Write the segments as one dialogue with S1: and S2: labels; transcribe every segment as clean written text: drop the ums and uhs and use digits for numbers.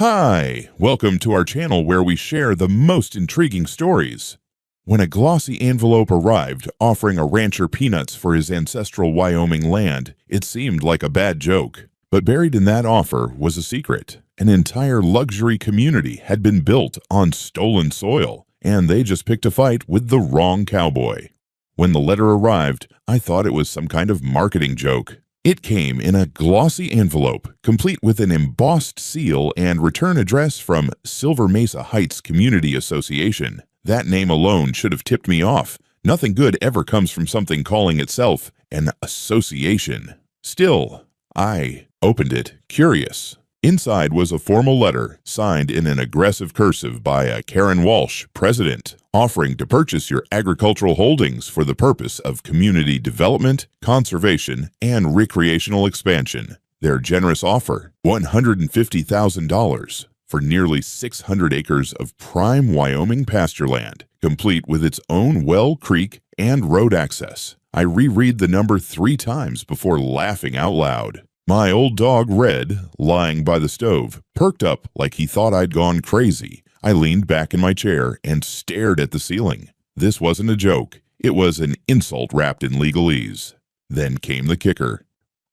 S1: Hi, welcome to our channel where we share the most intriguing stories. When a glossy envelope arrived offering a rancher peanuts for his ancestral Wyoming land, it seemed like a bad joke. But buried in that offer was a secret. An entire luxury community had been built on stolen soil, and they just picked a fight with the wrong cowboy. When the letter arrived, I thought it was some kind of marketing joke. It came in a glossy envelope, complete with an embossed seal and return address from Silver Mesa Heights Community Association. That name alone should have tipped me off. Nothing good ever comes from something calling itself an association. Still, I opened it, curious. Inside was a formal letter, signed in an aggressive cursive by a Karen Walsh, president, offering to purchase your agricultural holdings for the purpose of community development, conservation, and recreational expansion. Their generous offer, $150,000 for nearly 600 acres of prime Wyoming pasture land, complete with its own well, creek, and road access. I reread the number 3 times before laughing out loud. My old dog, Red, lying by the stove, perked up like he thought I'd gone crazy. I leaned back in my chair and stared at the ceiling. This wasn't a joke. It was an insult wrapped in legalese. Then came the kicker.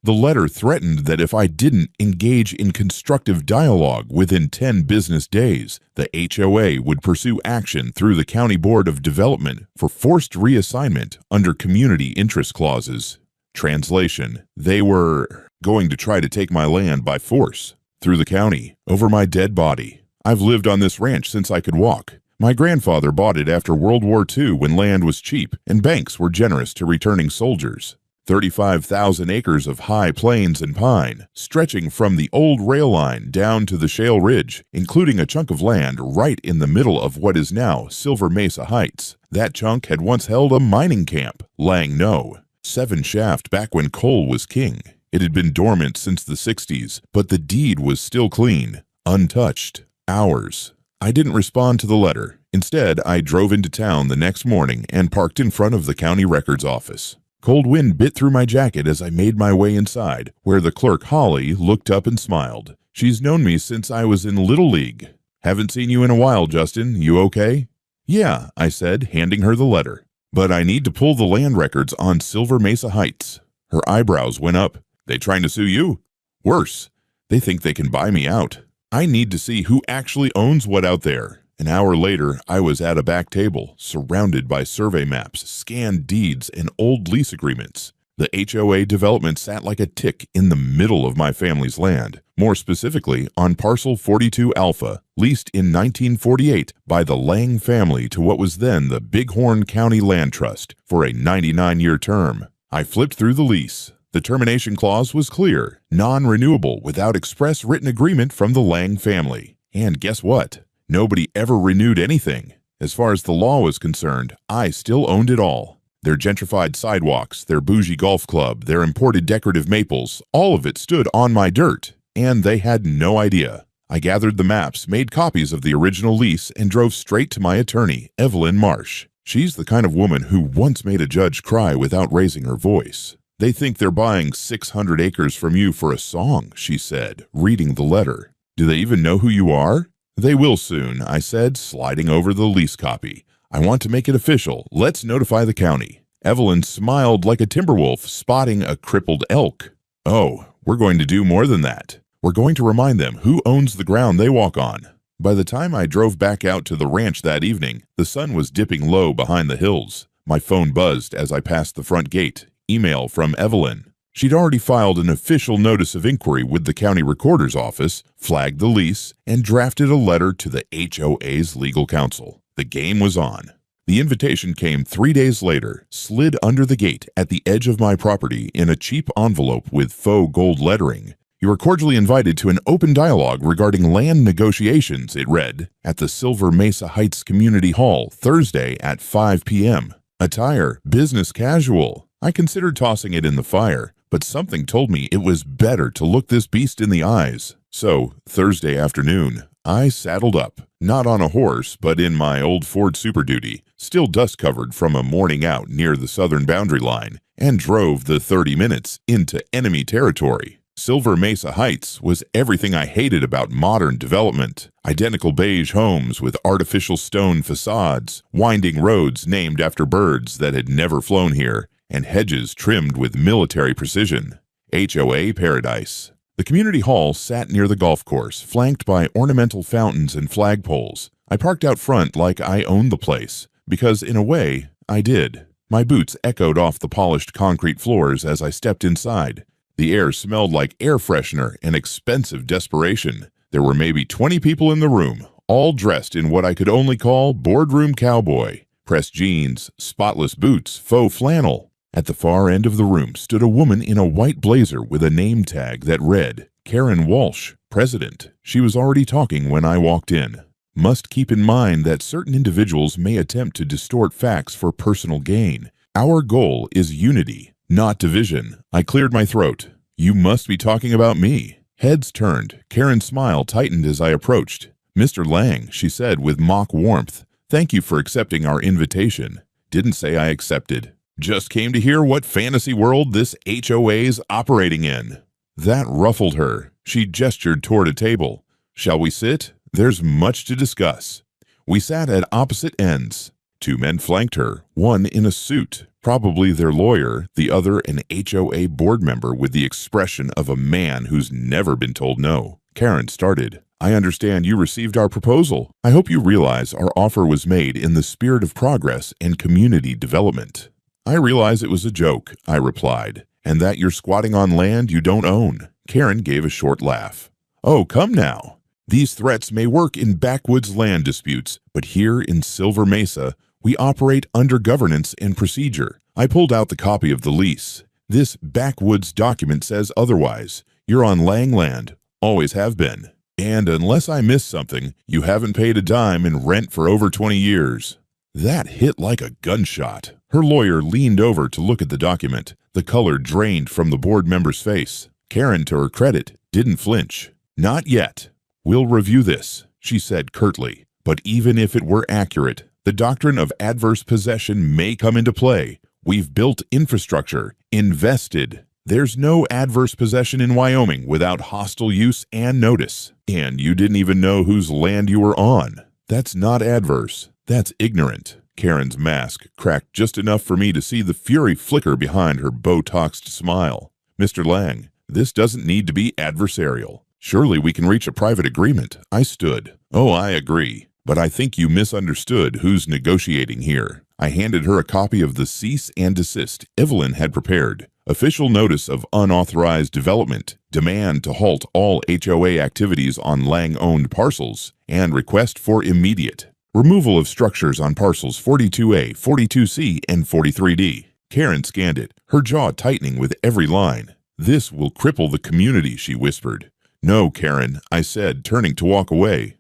S1: The letter threatened that if I didn't engage in constructive dialogue within 10 business days, the HOA would pursue action through the County Board of Development for forced reassignment under community interest clauses. Translation: they were going to try to take my land by force, through the county, over my dead body. I've lived on this ranch since I could walk. My grandfather bought it after World War II when land was cheap and banks were generous to returning soldiers. 35,000 acres of high plains and pine, stretching from the old rail line down to the Shale Ridge, including a chunk of land right in the middle of what is now Silver Mesa Heights. That chunk had once held a mining camp, Lang No. 7 shaft back when coal was king. It had been dormant since the 60s, but the deed was still clean, untouched, ours. I didn't respond to the letter. Instead, I drove into town the next morning and parked in front of the county records office. Cold wind bit through my jacket as I made my way inside, where the clerk, Holly, looked up and smiled. She's known me since I was in Little League. "Haven't seen you in a while, Justin. You okay?" "Yeah," I said, handing her the letter. "But I need to pull the land records on Silver Mesa Heights." Her eyebrows went up. "They trying to sue you?" "Worse. They think they can buy me out. I need to see who actually owns what out there." An hour later, I was at a back table, surrounded by survey maps, scanned deeds, and old lease agreements. The HOA development sat like a tick in the middle of my family's land, more specifically on Parcel 42 Alpha, leased in 1948 by the Lang family to what was then the Bighorn County Land Trust for a 99-year term. I flipped through the lease. The termination clause was clear, non-renewable without express written agreement from the Lang family. And guess what? Nobody ever renewed anything. As far as the law was concerned, I still owned it all. Their gentrified sidewalks, their bougie golf club, their imported decorative maples, all of it stood on my dirt, and they had no idea. I gathered the maps, made copies of the original lease, and drove straight to my attorney, Evelyn Marsh. She's the kind of woman who once made a judge cry without raising her voice. "They think they're buying 600 acres from you for a song," she said, reading the letter. "Do they even know who you are?" "They will soon," I said, sliding over the lease copy. "I want to make it official. Let's notify the county." Evelyn smiled like a timberwolf spotting a crippled elk. "Oh, we're going to do more than that. We're going to remind them who owns the ground they walk on." By the time I drove back out to the ranch that evening, the sun was dipping low behind the hills. My phone buzzed as I passed the front gate. Email from Evelyn. She'd already filed an official notice of inquiry with the county recorder's office, flagged the lease, and drafted a letter to the HOA's legal counsel. The game was on. The invitation came 3 days later, slid under the gate at the edge of my property in a cheap envelope with faux gold lettering. "You are cordially invited to an open dialogue regarding land negotiations," it read, "at the Silver Mesa Heights Community Hall, Thursday at 5 p.m. Attire, business casual." I considered tossing it in the fire, but something told me it was better to look this beast in the eyes. So, Thursday afternoon, I saddled up, not on a horse, but in my old Ford Super Duty, still dust-covered from a morning out near the southern boundary line, and drove the 30 minutes into enemy territory. Silver Mesa Heights was everything I hated about modern development. Identical beige homes with artificial stone facades, winding roads named after birds that had never flown here, and hedges trimmed with military precision. HOA paradise. The community hall sat near the golf course, flanked by ornamental fountains and flagpoles. I parked out front like I owned the place, because in a way, I did. My boots echoed off the polished concrete floors as I stepped inside. The air smelled like air freshener and expensive desperation. There were maybe 20 people in the room, all dressed in what I could only call boardroom cowboy. Pressed jeans, spotless boots, faux flannel. At the far end of the room stood a woman in a white blazer with a name tag that read, Karen Walsh, President. She was already talking when I walked in. Must keep in mind that certain individuals may attempt to distort facts for personal gain. Our goal is unity, not division. I cleared my throat. You must be talking about me. Heads turned. Karen's smile tightened as I approached. Mr. Lang, she said with mock warmth, thank you for accepting our invitation. Didn't say I accepted. Just came to hear what fantasy world this HOA's operating in. That ruffled her. She gestured toward a table. Shall we sit? There's much to discuss. We sat at opposite ends. Two men flanked her, one in a suit, probably their lawyer, the other an HOA board member with the expression of a man who's never been told no. Karen started. I understand you received our proposal. I hope you realize our offer was made in the spirit of progress and community development. I realize it was a joke, I replied, and that you're squatting on land you don't own. Karen gave a short laugh. Oh, come now. These threats may work in backwoods land disputes, but here in Silver Mesa, we operate under governance and procedure. I pulled out the copy of the lease. This backwoods document says otherwise. You're on Lang land, always have been. And unless I missed something, you haven't paid a dime in rent for over 20 years. That hit like a gunshot. Her lawyer leaned over to look at the document. The color drained from the board member's face. Karen, to her credit, didn't flinch. Not yet. We'll review this, she said curtly. But even if it were accurate, the doctrine of adverse possession may come into play. We've built infrastructure, invested. There's no adverse possession in Wyoming without hostile use and notice. And you didn't even know whose land you were on. That's not adverse. That's ignorant. Karen's mask cracked just enough for me to see the fury flicker behind her Botoxed smile. Mr. Lang, this doesn't need to be adversarial. Surely we can reach a private agreement. I stood. Oh, I agree. But I think you misunderstood who's negotiating here. I handed her a copy of the cease and desist Evelyn had prepared. Official notice of unauthorized development, demand to halt all HOA activities on Lang-owned parcels, and request for immediate removal of structures on parcels 42A, 42C, and 43D. Karen scanned it, her jaw tightening with every line. This will cripple the community, she whispered. No, Karen, I said, turning to walk away.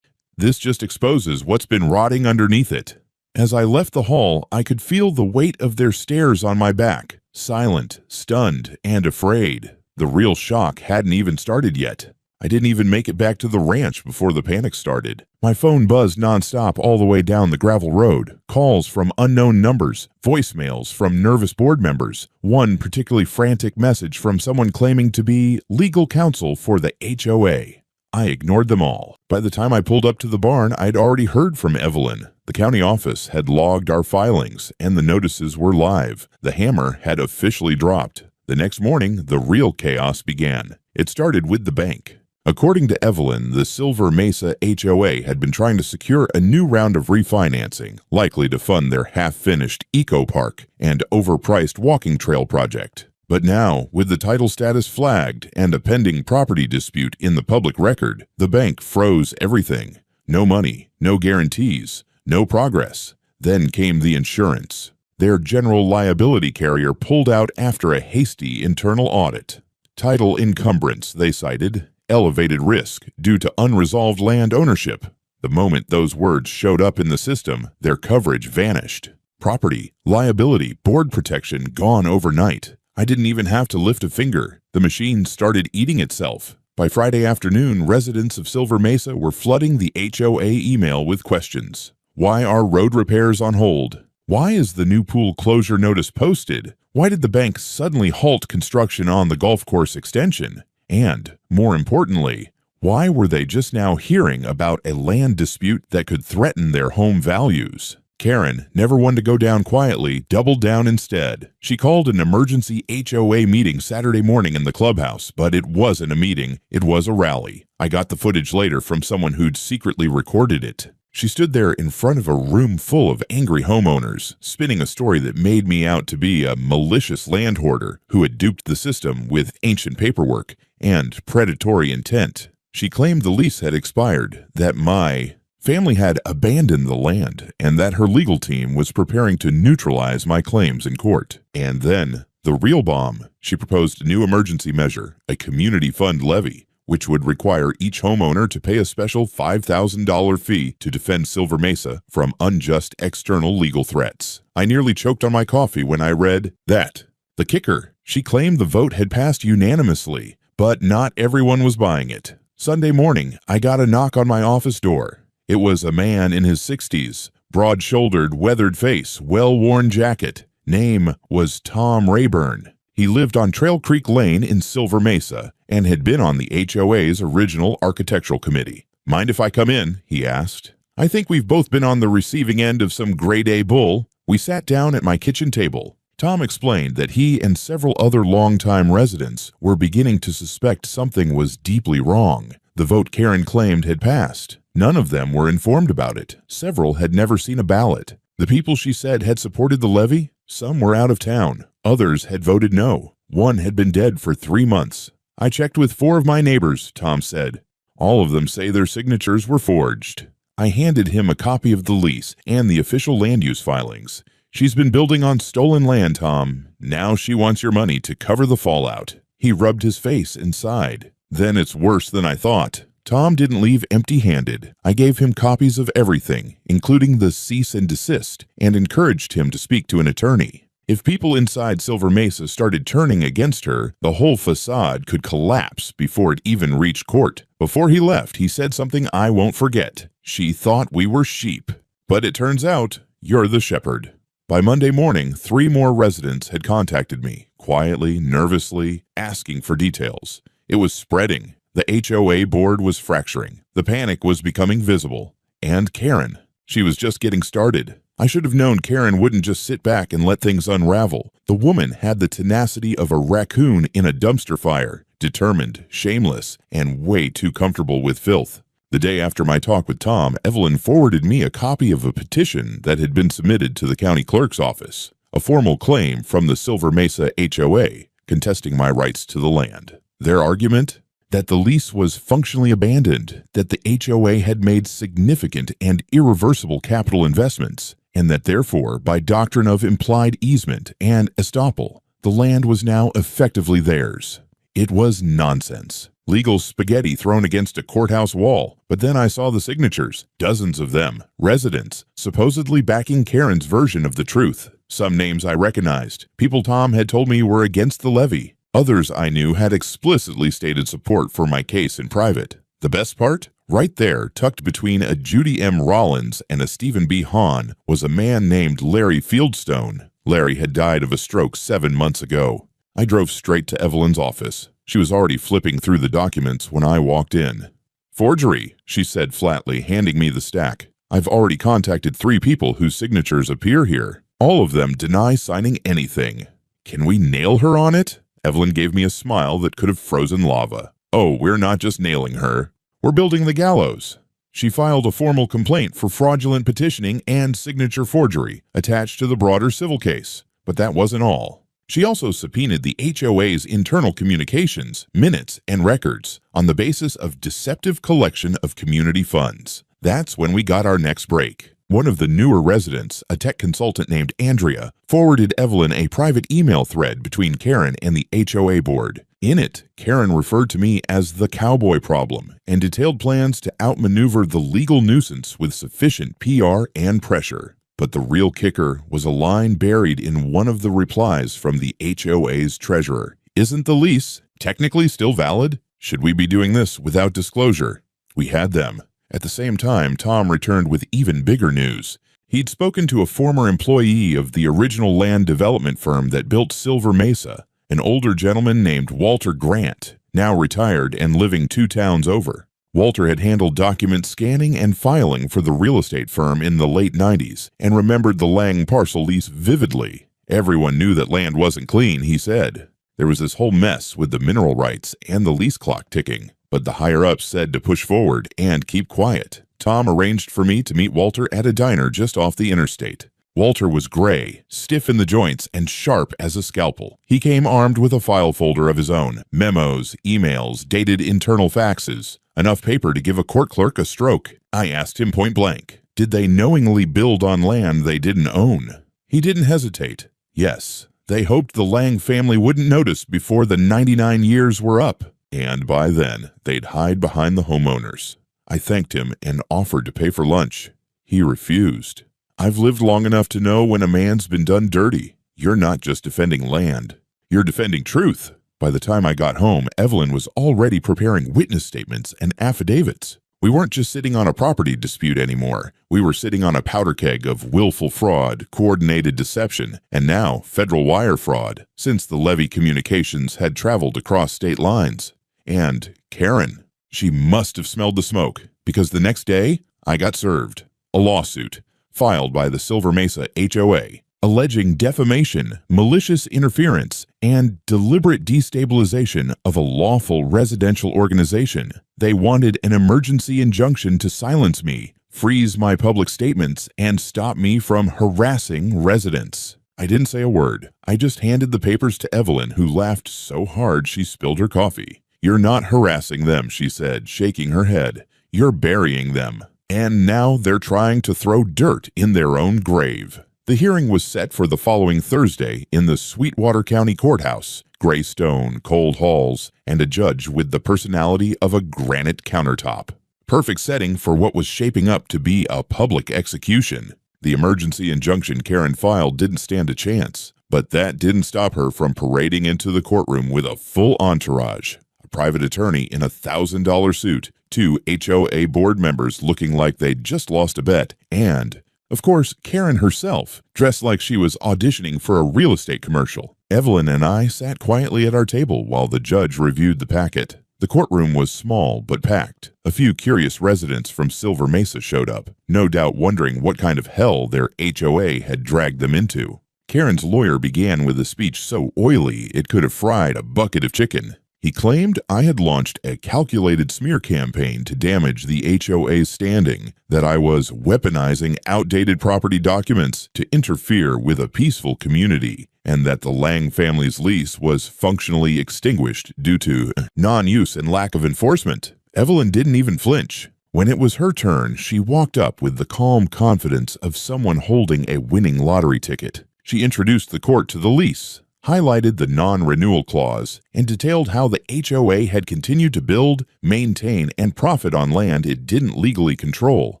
S1: This just exposes what's been rotting underneath it. As I left the hall, I could feel the weight of their stares on my back, silent, stunned, and afraid. The real shock hadn't even started yet. I didn't even make it back to the ranch before the panic started. My phone buzzed nonstop all the way down the gravel road. Calls from unknown numbers, voicemails from nervous board members, one particularly frantic message from someone claiming to be legal counsel for the HOA. I ignored them all. By the time I pulled up to the barn, I'd already heard from Evelyn. The county office had logged our filings, and the notices were live. The hammer had officially dropped. The next morning, the real chaos began. It started with the bank. According to Evelyn, the Silver Mesa HOA had been trying to secure a new round of refinancing, likely to fund their half-finished eco park and overpriced walking trail project. But now, with the title status flagged and a pending property dispute in the public record, the bank froze everything. No money, no guarantees, no progress. Then came the insurance. Their general liability carrier pulled out after a hasty internal audit. Title encumbrance, they cited. Elevated risk due to unresolved land ownership. The moment those words showed up in the system, their coverage vanished. Property, liability, board protection gone overnight. I didn't even have to lift a finger. The machine started eating itself. By Friday afternoon, residents of Silver Mesa were flooding the HOA email with questions. Why are road repairs on hold? Why is the new pool closure notice posted? Why did the bank suddenly halt construction on the golf course extension? And, more importantly, why were they just now hearing about a land dispute that could threaten their home values? Karen, never one to go down quietly, doubled down instead. She called an emergency HOA meeting Saturday morning in the clubhouse, but it wasn't a meeting, it was a rally. I got the footage later from someone who'd secretly recorded it. She stood there in front of a room full of angry homeowners, spinning a story that made me out to be a malicious land hoarder who had duped the system with ancient paperwork and predatory intent. She claimed the lease had expired, that my family had abandoned the land, and that her legal team was preparing to neutralize my claims in court. And then, the real bomb, she proposed a new emergency measure, a community fund levy, which would require each homeowner to pay a special $5,000 fee to defend Silver Mesa from unjust external legal threats. I nearly choked on my coffee when I read that. The kicker, she claimed the vote had passed unanimously, but not everyone was buying it. Sunday morning, I got a knock on my office door. It was a man in his 60s, broad-shouldered, weathered face, well-worn jacket. Name was Tom Rayburn. He lived on Trail Creek Lane in Silver Mesa and had been on the HOA's original architectural committee. "Mind if I come in?" he asked. "I think we've both been on the receiving end of some grade-A bull." We sat down at my kitchen table. Tom explained that he and several other longtime residents were beginning to suspect something was deeply wrong. The vote Karen claimed had passed. None of them were informed about it. Several had never seen a ballot. The people she said had supported the levy, some were out of town. Others had voted no. One had been dead for 3 months. "I checked with 4 of my neighbors," Tom said. "All of them say their signatures were forged." I handed him a copy of the lease and the official land use filings. "She's been building on stolen land, Tom. Now she wants your money to cover the fallout." He rubbed his face and sighed. "Then it's worse than I thought." Tom didn't leave empty-handed. I gave him copies of everything, including the cease and desist, and encouraged him to speak to an attorney. If people inside Silver Mesa started turning against her, the whole facade could collapse before it even reached court. Before he left, he said something I won't forget. "She thought we were sheep. But it turns out, you're the shepherd." By Monday morning, 3 more residents had contacted me, quietly, nervously, asking for details. It was spreading. The HOA board was fracturing. The panic was becoming visible. And Karen. She was just getting started. I should have known Karen wouldn't just sit back and let things unravel. The woman had the tenacity of a raccoon in a dumpster fire, determined, shameless, and way too comfortable with filth. The day after my talk with Tom, Evelyn forwarded me a copy of a petition that had been submitted to the county clerk's office, a formal claim from the Silver Mesa HOA contesting my rights to the land. Their argument? That the lease was functionally abandoned, that the HOA had made significant and irreversible capital investments, and that therefore, by doctrine of implied easement and estoppel, the land was now effectively theirs. It was nonsense. Legal spaghetti thrown against a courthouse wall, but then I saw the signatures, dozens of them, residents, supposedly backing Karen's version of the truth. Some names I recognized, people Tom had told me were against the levy. Others I knew had explicitly stated support for my case in private. The best part? Right there, tucked between a Judy M. Rollins and a Stephen B. Hahn, was a man named Larry Fieldstone. Larry had died of a stroke 7 months ago. I drove straight to Evelyn's office. She was already flipping through the documents when I walked in. "Forgery," she said flatly, handing me the stack. "I've already contacted 3 people whose signatures appear here. All of them deny signing anything. Can we nail her on it?" Evelyn gave me a smile that could have frozen lava. "Oh, we're not just nailing her. We're building the gallows." She filed a formal complaint for fraudulent petitioning and signature forgery attached to the broader civil case. But that wasn't all. She also subpoenaed the HOA's internal communications, minutes, and records on the basis of deceptive collection of community funds. That's when we got our next break. One of the newer residents, a tech consultant named Andrea, forwarded Evelyn a private email thread between Karen and the HOA board. In it, Karen referred to me as the cowboy problem and detailed plans to outmaneuver the legal nuisance with sufficient PR and pressure. But the real kicker was a line buried in one of the replies from the HOA's treasurer. "Isn't the lease technically still valid? Should we be doing this without disclosure?" We had them. At the same time, Tom returned with even bigger news. He'd spoken to a former employee of the original land development firm that built Silver Mesa, an older gentleman named Walter Grant. now retired and living 2 towns over. Walter had handled document scanning and filing for the real estate firm in the late 90s and remembered the Lang parcel lease vividly. Everyone knew that land wasn't clean, he said. There was this whole mess with the mineral rights and the lease clock ticking, but the higher-ups said to push forward and keep quiet. Tom arranged for me to meet Walter at a diner just off the interstate. Walter was gray, stiff in the joints, and sharp as a scalpel. He came armed with a file folder of his own, memos, emails, dated internal faxes, enough paper to give a court clerk a stroke. I asked him point blank, did they knowingly build on land they didn't own? He didn't hesitate. Yes, they hoped the Lang family wouldn't notice before the 99 years were up, and by then they'd hide behind the homeowners. I thanked him and offered to pay for lunch. He refused. I've lived long enough to know when a man's been done dirty, you're not just defending land, you're defending truth. By the time I got home, Evelyn was already preparing witness statements and affidavits. We weren't just sitting on a property dispute anymore. We were sitting on a powder keg of willful fraud, coordinated deception, and now federal wire fraud, since the Levy communications had traveled across state lines. And Karen, she must have smelled the smoke, because the next day, I got served. A lawsuit filed by the Silver Mesa HOA, alleging defamation, malicious interference, and deliberate destabilization of a lawful residential organization. They wanted an emergency injunction to silence me, freeze my public statements, and stop me from harassing residents. I didn't say a word. I just handed the papers to Evelyn, who laughed so hard she spilled her coffee. "You're not harassing them," she said, shaking her head. "You're burying them. And now they're trying to throw dirt in their own grave." The hearing was set for the following Thursday in the Sweetwater County Courthouse. Gray stone, cold halls, and a judge with the personality of a granite countertop. Perfect setting for what was shaping up to be a public execution. The emergency injunction Karen filed didn't stand a chance, but that didn't stop her from parading into the courtroom with a full entourage. A private attorney in a $1,000 suit, 2 HOA board members looking like they'd just lost a bet, and, of course, Karen herself, dressed like she was auditioning for a real estate commercial. Evelyn and I sat quietly at our table while the judge reviewed the packet. The courtroom was small but packed. A few curious residents from Silver Mesa showed up, no doubt wondering what kind of hell their HOA had dragged them into. Karen's lawyer began with a speech so oily it could have fried a bucket of chicken. He claimed I had launched a calculated smear campaign to damage the HOA's standing, that I was weaponizing outdated property documents to interfere with a peaceful community, and that the Lang family's lease was functionally extinguished due to non-use and lack of enforcement. Evelyn didn't even flinch. When it was her turn, she walked up with the calm confidence of someone holding a winning lottery ticket. She introduced the court to the lease, highlighted the non-renewal clause, and detailed how the HOA had continued to build, maintain, and profit on land it didn't legally control,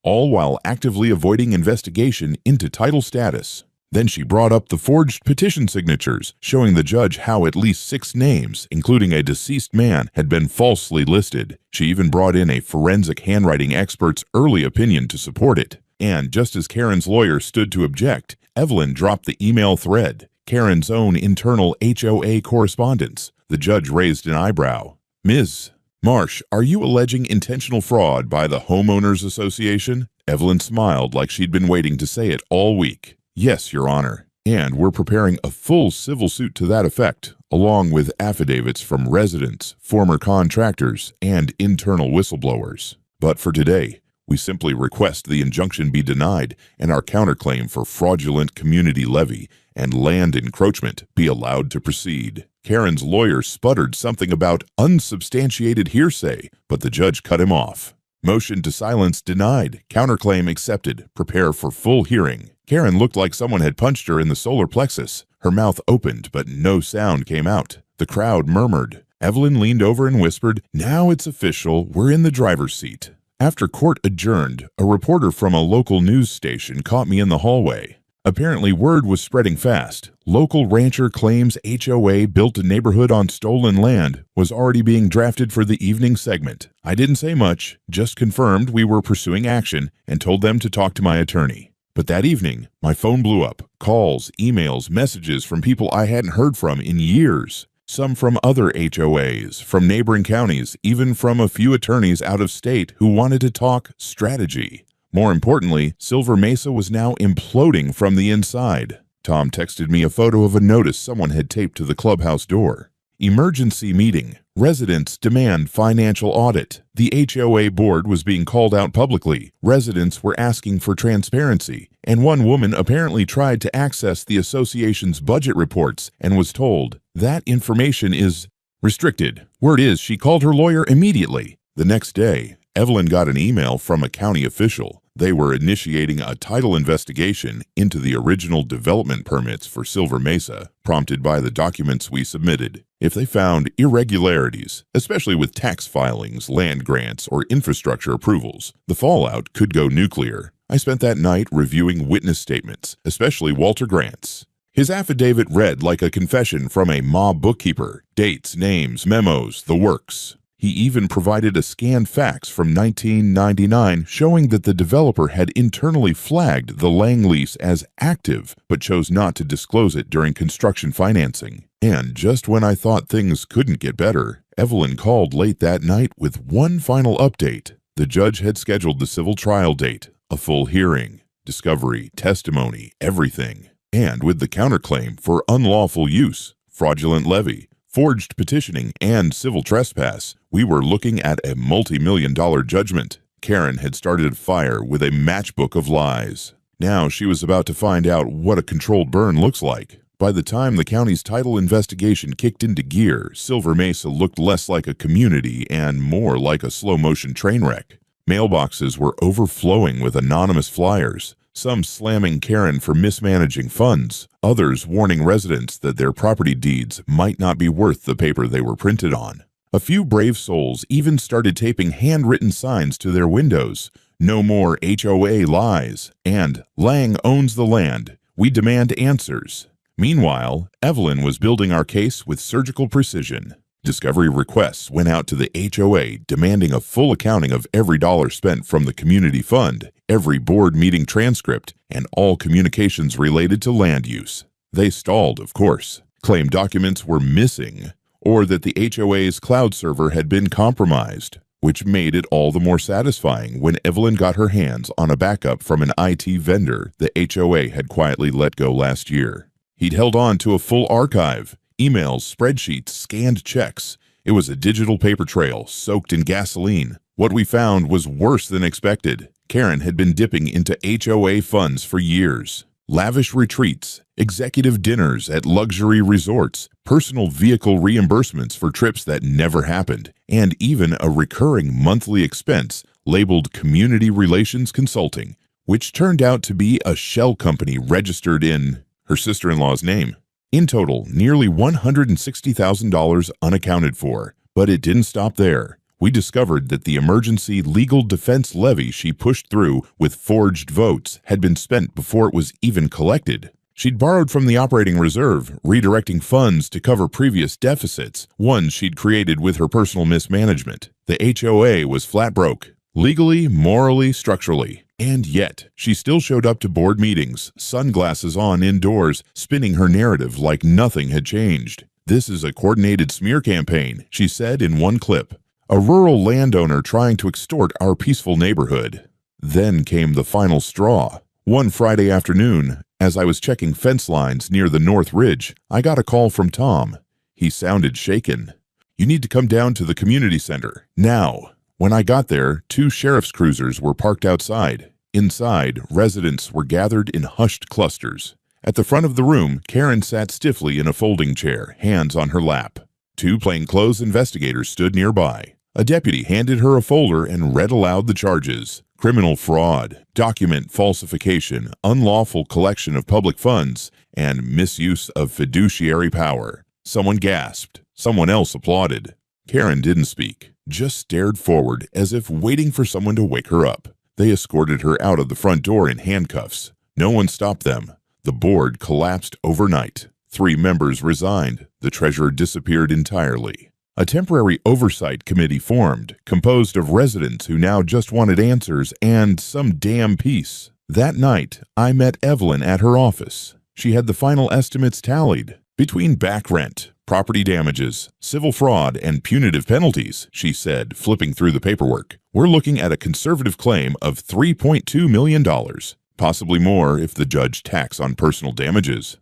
S1: all while actively avoiding investigation into title status. Then she brought up the forged petition signatures, showing the judge how at least 6 names, including a deceased man, had been falsely listed. She even brought in a forensic handwriting expert's early opinion to support it. And just as Karen's lawyer stood to object, Evelyn dropped the email thread, Karen's own internal HOA correspondence. The judge raised an eyebrow. "Ms. Marsh, are you alleging intentional fraud by the Homeowners Association?" Evelyn smiled like she'd been waiting to say it all week. "Yes, Your Honor. And we're preparing a full civil suit to that effect, along with affidavits from residents, former contractors, and internal whistleblowers. But for today, we simply request the injunction be denied and our counterclaim for fraudulent community levy and land encroachment be allowed to proceed." Karen's lawyer sputtered something about unsubstantiated hearsay, but the judge cut him off. "Motion to silence denied. Counterclaim accepted. Prepare for full hearing." Karen looked like someone had punched her in the solar plexus. Her mouth opened, but no sound came out. The crowd murmured. Evelyn leaned over and whispered, "Now it's official. We're in the driver's seat." After court adjourned, a reporter from a local news station caught me in the hallway. Apparently, word was spreading fast. Local rancher claims HOA built a neighborhood on stolen land was already being drafted for the evening segment. I didn't say much, just confirmed we were pursuing action and told them to talk to my attorney. But that evening, my phone blew up. Calls, emails, messages from people I hadn't heard from in years. some from other HOAs, from neighboring counties, even from a few attorneys out of state who wanted to talk strategy. More importantly, Silver Mesa was now imploding from the inside. Tom texted me a photo of a notice someone had taped to the clubhouse door. Emergency meeting. Residents demand financial audit. The HOA board was being called out publicly. Residents were asking for transparency, and one woman apparently tried to access the association's budget reports and was told that information is restricted. Word is she called her lawyer immediately. The next day, Evelyn got an email from a county official. They were initiating a title investigation into the original development permits for Silver Mesa, prompted by the documents we submitted. If they found irregularities, especially with tax filings, land grants, or infrastructure approvals, the fallout could go nuclear. I spent that night reviewing witness statements, especially Walter Grant's. His affidavit read like a confession from a mob bookkeeper. Dates, names, memos, the works. He even provided a scanned fax from 1999 showing that the developer had internally flagged the Lang lease as active but chose not to disclose it during construction financing. And just when I thought things couldn't get better, Evelyn called late that night with one final update. The judge had scheduled the civil trial date, a full hearing, discovery, testimony, everything. And with the counterclaim for unlawful use, fraudulent levy, forged petitioning, and civil trespass, we were looking at a multi-million-dollar judgment. Karen had started a fire with a matchbook of lies. Now she was about to find out what a controlled burn looks like. By the time the county's title investigation kicked into gear, Silver Mesa looked less like a community and more like a slow-motion train wreck. Mailboxes were overflowing with anonymous flyers, some slamming Karen for mismanaging funds, others warning residents that their property deeds might not be worth the paper they were printed on. A few brave souls even started taping handwritten signs to their windows. No more HOA lies, and Lang owns the land. We demand answers. Meanwhile, Evelyn was building our case with surgical precision. Discovery requests went out to the HOA demanding a full accounting of every dollar spent from the community fund, every board meeting transcript, and all communications related to land use. They stalled, of course, claimed documents were missing, or that the HOA's cloud server had been compromised, which made it all the more satisfying when Evelyn got her hands on a backup from an IT vendor the HOA had quietly let go last year. He'd held on to a full archive, emails, spreadsheets, scanned checks. It was a digital paper trail soaked in gasoline. What we found was worse than expected. Karen had been dipping into HOA funds for years. Lavish retreats, executive dinners at luxury resorts, personal vehicle reimbursements for trips that never happened, and even a recurring monthly expense labeled Community Relations Consulting, which turned out to be a shell company registered in her sister-in-law's name. In total, nearly $160,000 unaccounted for, but it didn't stop there. We discovered that the emergency legal defense levy she pushed through with forged votes had been spent before it was even collected. She'd borrowed from the operating reserve, redirecting funds to cover previous deficits, ones she'd created with her personal mismanagement. The HOA was flat broke, legally, morally, structurally. And yet, she still showed up to board meetings, sunglasses on indoors, spinning her narrative like nothing had changed. "This is a coordinated smear campaign," she said in one clip. "A rural landowner trying to extort our peaceful neighborhood." Then came the final straw. One Friday afternoon, as I was checking fence lines near the North Ridge, I got a call from Tom. He sounded shaken. "You need to come down to the community center, now." When I got there, 2 sheriff's cruisers were parked outside. Inside, residents were gathered in hushed clusters. At the front of the room, Karen sat stiffly in a folding chair, hands on her lap. 2 plainclothes investigators stood nearby. A deputy handed her a folder and read aloud the charges: criminal fraud, document falsification, unlawful collection of public funds, and misuse of fiduciary power. Someone gasped. Someone else applauded. Karen didn't speak, just stared forward as if waiting for someone to wake her up. They escorted her out of the front door in handcuffs. No one stopped them. The board collapsed overnight. 3 members resigned. The treasurer disappeared entirely. A temporary oversight committee formed, composed of residents who now just wanted answers and some damn peace. That night, I met Evelyn at her office. She had the final estimates tallied. Between back rent, Property damages, civil fraud, and punitive penalties, she said, flipping through the paperwork. We're looking at a conservative claim of $3.2 million, possibly more if the judge tacks on personal damages.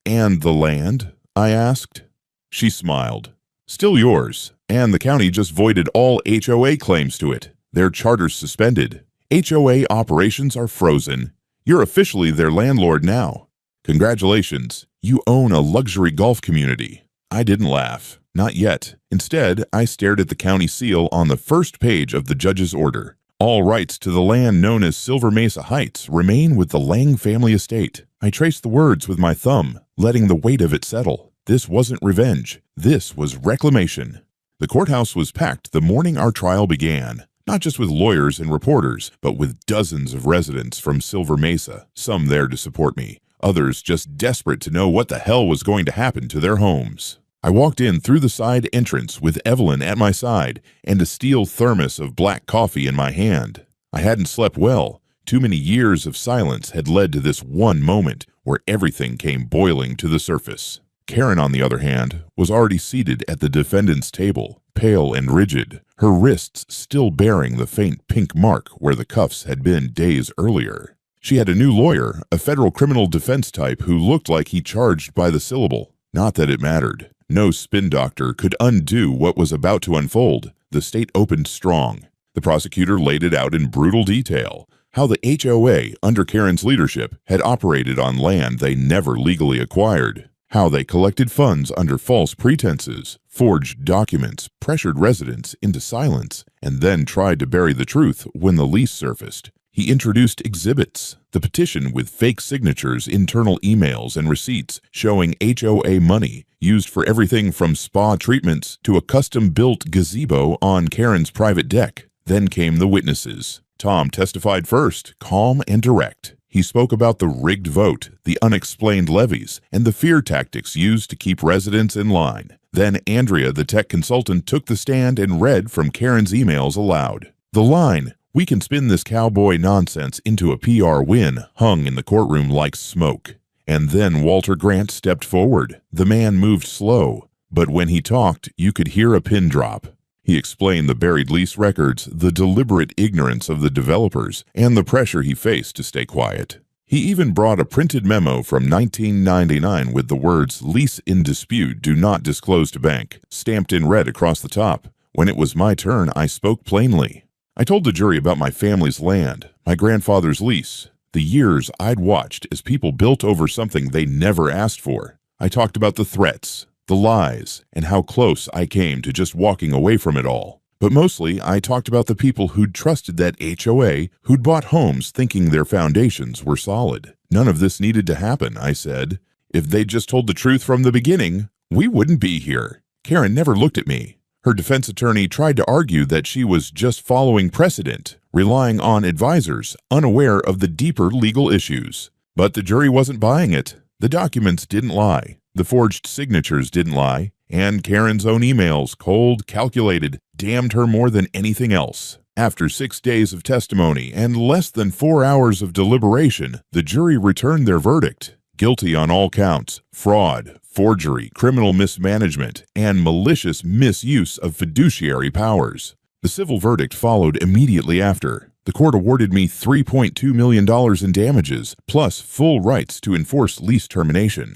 S1: And the land? I asked. She smiled. Still yours, and the county just voided all HOA claims to it. Their charters suspended. HOA operations are frozen. You're officially their landlord now. Congratulations, you own a luxury golf community. I didn't laugh. Not yet. Instead, I stared at the county seal on the first page of the judge's order. All rights to the land known as Silver Mesa Heights remain with the Lang family estate. I traced the words with my thumb, letting the weight of it settle. This wasn't revenge. This was reclamation. The courthouse was packed the morning our trial began, not just with lawyers and reporters, but with dozens of residents from Silver Mesa, some there to support me, others just desperate to know what the hell was going to happen to their homes. I walked in through the side entrance with Evelyn at my side and a steel thermos of black coffee in my hand. I hadn't slept well. Too many years of silence had led to this one moment where everything came boiling to the surface. Karen, on the other hand, was already seated at the defendant's table, pale and rigid, her wrists still bearing the faint pink mark where the cuffs had been days earlier. She had a new lawyer, a federal criminal defense type who looked like he charged by the syllable. Not that it mattered. No spin doctor could undo what was about to unfold. The state opened strong. The prosecutor laid it out in brutal detail, how the HOA, under Karen's leadership, had operated on land they never legally acquired, how they collected funds under false pretenses, forged documents, pressured residents into silence, and then tried to bury the truth when the lease surfaced. He introduced exhibits, the petition with fake signatures, internal emails, and receipts showing HOA money used for everything from spa treatments to a custom-built gazebo on Karen's private deck. Then came the witnesses. Tom testified first, calm and direct. He spoke about the rigged vote, the unexplained levies, and the fear tactics used to keep residents in line. Then Andrea, the tech consultant, took the stand and read from Karen's emails aloud. The line, "We can spin this cowboy nonsense into a PR win," hung in the courtroom like smoke. And then Walter Grant stepped forward. The man moved slow, but when he talked, you could hear a pin drop. He explained the buried lease records, the deliberate ignorance of the developers, and the pressure he faced to stay quiet. He even brought a printed memo from 1999 with the words "Lease in dispute, do not disclose to bank," stamped in red across the top. When it was my turn, I spoke plainly. I told the jury about my family's land, my grandfather's lease, the years I'd watched as people built over something they never asked for. I talked about the threats, the lies, and how close I came to just walking away from it all. But mostly, I talked about the people who'd trusted that HOA, who'd bought homes thinking their foundations were solid. None of this needed to happen, I said. If they'd just told the truth from the beginning, we wouldn't be here. Karen never looked at me. Her defense attorney tried to argue that she was just following precedent, relying on advisors, unaware of the deeper legal issues. But the jury wasn't buying it. The documents didn't lie. The forged signatures didn't lie. And Karen's own emails, cold, calculated, damned her more than anything else. After 6 days of testimony and less than 4 hours of deliberation, the jury returned their verdict. Guilty on all counts: fraud, forgery, criminal mismanagement, and malicious misuse of fiduciary powers. The civil verdict followed immediately after. The court awarded me $3.2 million in damages, plus full rights to enforce lease termination.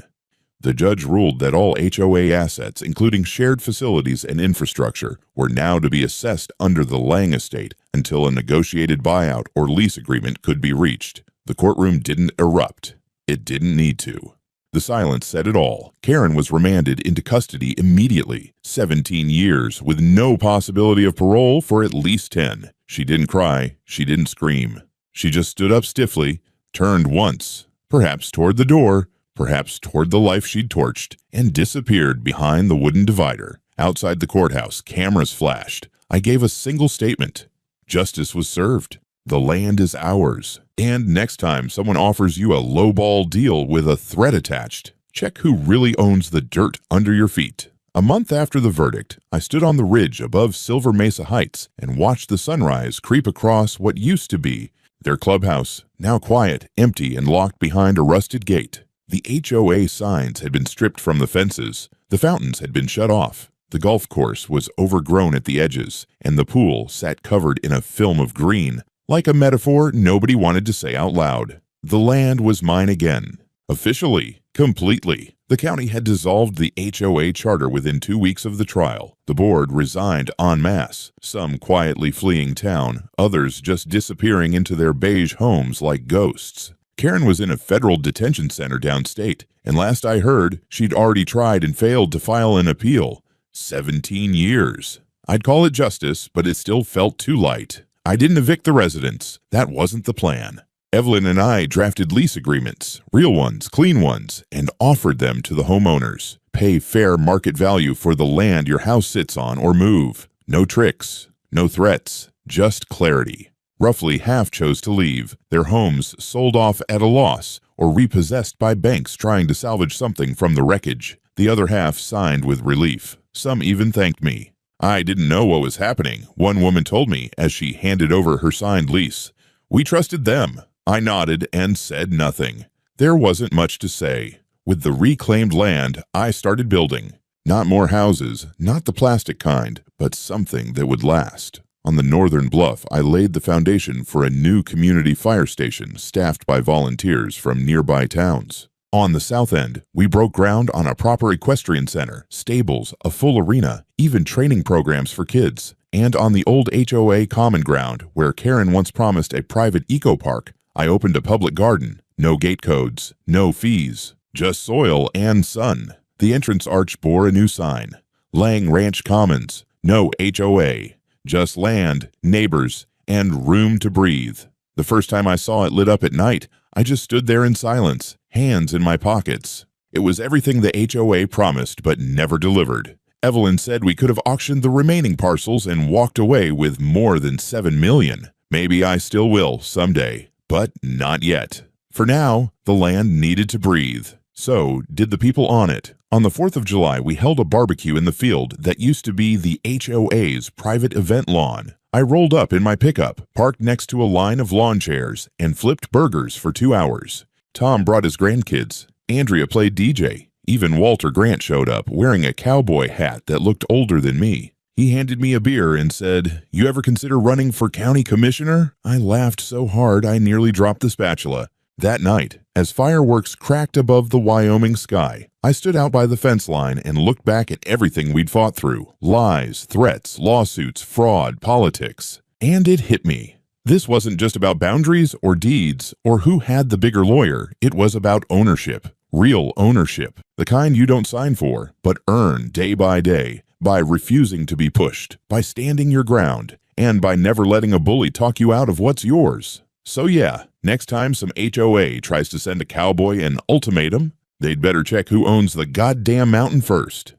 S1: The judge ruled that all HOA assets, including shared facilities and infrastructure, were now to be assessed under the Lang estate until a negotiated buyout or lease agreement could be reached. The courtroom didn't erupt. It didn't need to. The silence said it all. Karen was remanded into custody immediately, 17 years, with no possibility of parole for at least 10. She didn't cry. She didn't scream. She just stood up stiffly, turned once, perhaps toward the door, perhaps toward the life she'd torched, and disappeared behind the wooden divider. Outside the courthouse, cameras flashed. I gave a single statement. Justice was served. The land is ours. And next time someone offers you a lowball deal with a threat attached, check who really owns the dirt under your feet. A month after the verdict, I stood on the ridge above Silver Mesa Heights and watched the sunrise creep across what used to be their clubhouse, now quiet, empty, and locked behind a rusted gate. The HOA signs had been stripped from the fences. The fountains had been shut off. The golf course was overgrown at the edges, and the pool sat covered in a film of green, like a metaphor nobody wanted to say out loud. The land was mine again. Officially, completely. The county had dissolved the HOA charter within 2 weeks of the trial. The board resigned en masse, some quietly fleeing town, others just disappearing into their beige homes like ghosts. Karen was in a federal detention center downstate, and last I heard, she'd already tried and failed to file an appeal. 17 years. I'd call it justice, but it still felt too light. I didn't evict the residents. That wasn't the plan. Evelyn and I drafted lease agreements, real ones, clean ones, and offered them to the homeowners. Pay fair market value for the land your house sits on or move. No tricks, no threats, just clarity. Roughly half chose to leave, their homes sold off at a loss or repossessed by banks trying to salvage something from the wreckage. The other half signed with relief. Some even thanked me. I didn't know what was happening, one woman told me as she handed over her signed lease. We trusted them. I nodded and said nothing. There wasn't much to say. With the reclaimed land, I started building. Not more houses, not the plastic kind, but something that would last. On the northern bluff, I laid the foundation for a new community fire station staffed by volunteers from nearby towns. On the south end, we broke ground on a proper equestrian center, stables, a full arena, even training programs for kids. And on the old HOA common ground, where Karen once promised a private eco-park, I opened a public garden. No gate codes, no fees, just soil and sun. The entrance arch bore a new sign. Lang Ranch Commons, no HOA, just land, neighbors, and room to breathe. The first time I saw it lit up at night, I just stood there in silence, hands in my pockets. It was everything the HOA promised but never delivered. Evelyn said we could have auctioned the remaining parcels and walked away with more than $7 million. Maybe I still will someday, but not yet. For now, the land needed to breathe. So did the people on it. On the 4th of July, we held a barbecue in the field that used to be the HOA's private event lawn. I rolled up in my pickup, parked next to a line of lawn chairs, and flipped burgers for 2 hours. Tom brought his grandkids. Andrea played DJ. Even Walter Grant showed up, wearing a cowboy hat that looked older than me. He handed me a beer and said, "You ever consider running for county commissioner?" I laughed so hard I nearly dropped the spatula. That night, as fireworks cracked above the Wyoming sky, I stood out by the fence line and looked back at everything we'd fought through. Lies, threats, lawsuits, fraud, politics. And it hit me. This wasn't just about boundaries or deeds or who had the bigger lawyer. It was about ownership. Real ownership. The kind you don't sign for, but earn day by day, by refusing to be pushed, by standing your ground, and by never letting a bully talk you out of what's yours. So yeah, next time some HOA tries to send a cowboy an ultimatum, they'd better check who owns the goddamn mountain first.